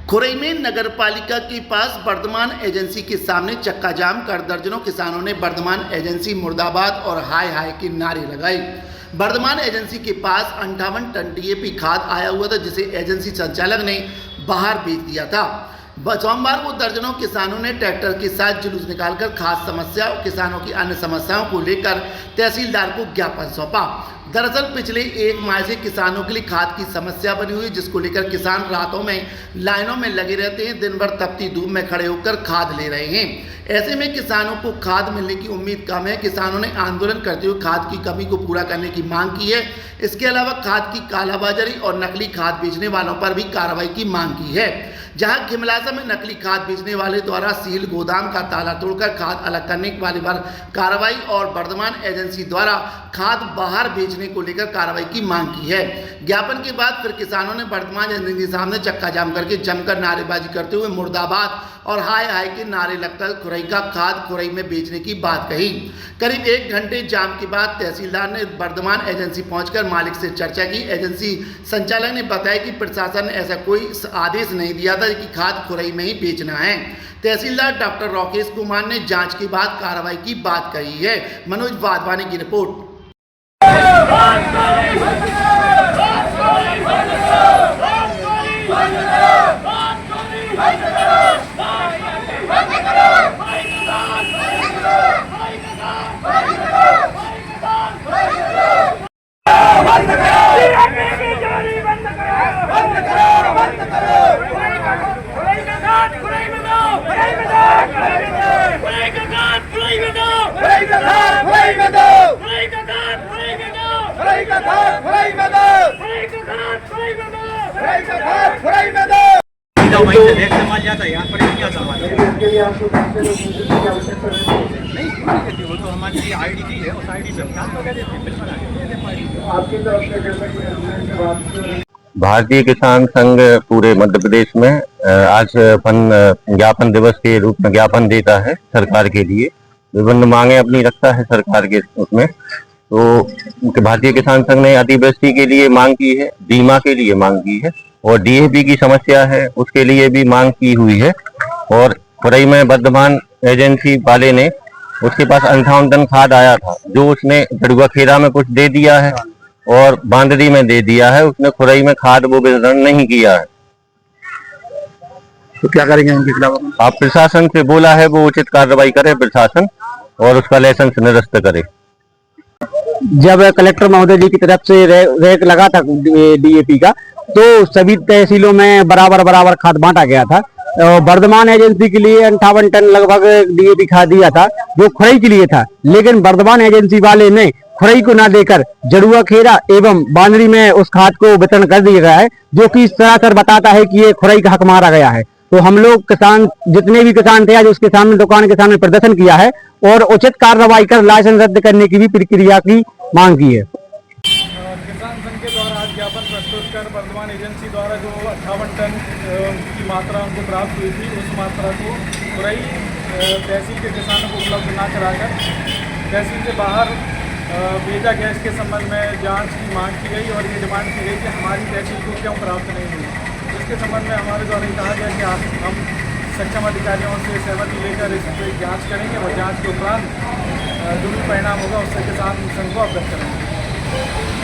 खुरई में नगर पालिका के पास वर्धमान एजेंसी के सामने चक्का जाम कर दर्जनों किसानों ने वर्धमान एजेंसी मुर्दाबाद और हाय हाय के नारे लगाए। वर्धमान एजेंसी के पास 58 टन डीएपी खाद आया हुआ था, जिसे एजेंसी संचालक ने बाहर बेच दिया था। सोमवार को दर्जनों किसानों ने ट्रैक्टर के साथ जुलूस निकालकर खाद समस्या और किसानों की अन्य समस्याओं को लेकर तहसीलदार को ज्ञापन सौंपा। दरअसल पिछले एक माह से किसानों के लिए खाद की समस्या बनी हुई है, जिसको लेकर किसान रातों में लाइनों में लगे रहते हैं, दिन भर तपती धूप में खड़े होकर खाद ले रहे हैं। ऐसे में किसानों को खाद मिलने की उम्मीद कम है। किसानों ने आंदोलन करते हुए खाद की कमी को पूरा करने की मांग की है। इसके अलावा खाद की कालाबाजारी और नकली खाद बेचने वालों पर भी कार्रवाई की मांग की है। जहां खिमलासा में नकली खाद बेचने वाले द्वारा सील गोदाम का ताला तोड़कर खाद अलग करने वाले पर कार्रवाई और वर्धमान एजेंसी द्वारा खाद बाहर बेचने को लेकर कार्रवाई की मांग की है। ज्ञापन के बाद फिर किसानों ने वर्धमान एजेंसी के सामने चक्का जाम करके जमकर नारेबाजी करते हुए मुर्दाबाद और हाय हाय के नारे लगकर खुरई का खाद खुरई में बेचने की बात कही। करीब 1 घंटे जाम के बाद तहसीलदार ने वर्धमान एजेंसी पहुंचकर मालिक से चर्चा की। एजेंसी संचालक ने बताया कि प्रशासन ने ऐसा कोई आदेश नहीं दिया था कि खाद खुरई में ही बेचना है। तहसीलदार डॉक्टर राकेश कुमार ने जांच के बाद कार्रवाई की बात कही है। मनोज वाधवानी की रिपोर्ट। यहाँ पर क्या सवाल है? नहीं, वो तो हमारी आईडी दी है, उस आईडी से भारतीय किसान संघ पूरे मध्य प्रदेश में आज ज्ञापन दिवस के रूप में ज्ञापन देता है सरकार के लिए। विभिन्न मांगे अपनी रखता है सरकार के उसमें। तो भारतीय किसान संघ ने अतिवृष्टि के लिए मांग की है, बीमा के लिए मांग की है और डीएपी की समस्या है उसके लिए भी मांग की हुई है। और खुरई में वर्धमान एजेंसी वाले ने उसके पास 58 टन खाद आया था, जो उसने जड़ुआ खेरा में कुछ दे दिया है और बांदरी में दे दिया है। उसने खुरई में खाद वो वितरण नहीं किया है। तो क्या करेंगे उनके खिलाफ? आप प्रशासन से बोला है वो उचित कार्रवाई करे प्रशासन और उसका लाइसेंस निरस्त करे। जब कलेक्टर महोदय जी की तरफ से रैक लगा था डीएपी का, तो सभी तहसीलों में बराबर खाद बांटा गया था। वर्धमान एजेंसी के लिए 58 टन लगभग डीएपी खाद दिया था, जो खुरई के लिए था। लेकिन वर्धमान एजेंसी वाले ने खुरई को ना देकर जड़ुआ खेरा एवं बांदरी में उस खाद को वितरण कर दिया गया है, जो कि सरासर बताता है कि ये खुरई का हक मारा गया है। तो हम लोग किसान, जितने भी किसान थे, आज उसके सामने दुकान के सामने प्रदर्शन किया है और उचित कार्रवाई कर लाइसेंस रद्द करने की भी प्रक्रिया की मांग की है। किसान संघ के द्वारा आज ज्ञापन प्रस्तुत कर वर्धमान एजेंसी द्वारा जो 58 टन की मात्रा उनको प्राप्त हुई थी, उस मात्रा को खुरई तहसील के किसानों को उपलब्ध न कराकर तहसील से बाहर बेचा गैस के संबंध में जांच की मांग की गई और ये डिमांड की गई कि हमारी तहसील को क्यों प्राप्त नहीं हुई। इसके संबंध में हमारे द्वारा कहा गया कि हम सक्षम अधिकारियों से सहमति लेकर इस पर जाँच करेंगे और जाँच के उपरांत जो भी परिणाम होगा उससे किसान संघ को अवगत करेंगे।